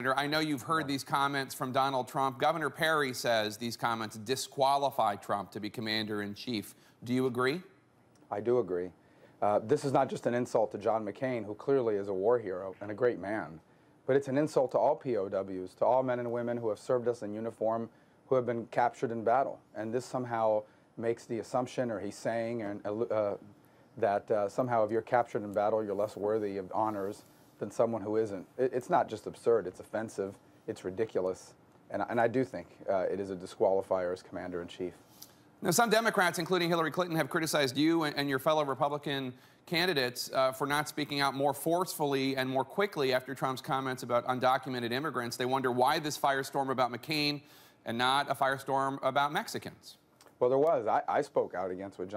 I know you've heard these comments from Donald Trump. Governor Perry says these comments disqualify Trump to be commander-in-chief. Do you agree? I do agree. This is not just an insult to John McCain, who clearly is a war hero and a great man, but it's an insult to all POWs, to all men and women who have served us in uniform, who have been captured in battle. And this somehow makes the assumption, or he's saying, that somehow if you're captured in battle, you're less worthy of honors than someone who isn't. It's not just absurd, it's offensive, it's ridiculous, and I do think it is a disqualifier as commander-in-chief. Now, some Democrats, including Hillary Clinton, have criticized you and your fellow Republican candidates for not speaking out more forcefully and more quickly after Trump's comments about undocumented immigrants. They wonder why this firestorm about McCain and not a firestorm about Mexicans. Well, there was. I spoke out against what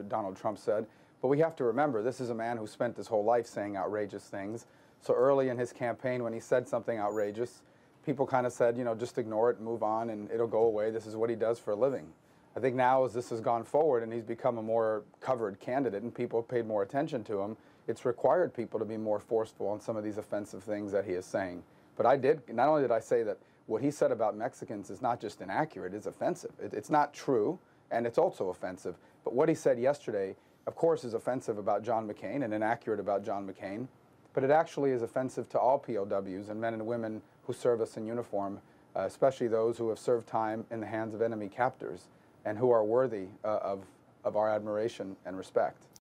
Donald Trump said, but we have to remember this is a man who spent his whole life saying outrageous things. So early in his campaign, when he said something outrageous, people kind of said, you know, just ignore it, move on, and it'll go away. This is what he does for a living. I think now, as this has gone forward and he's become a more covered candidate and people have paid more attention to him, it's required people to be more forceful on some of these offensive things that he is saying. But not only did I say that what he said about Mexicans is not just inaccurate, it's offensive. It's not true, and it's also offensive. But what he said yesterday, of course, is offensive about John McCain and inaccurate about John McCain, but it actually is offensive to all POWs and men and women who serve us in uniform, especially those who have served time in the hands of enemy captors and who are worthy of our admiration and respect.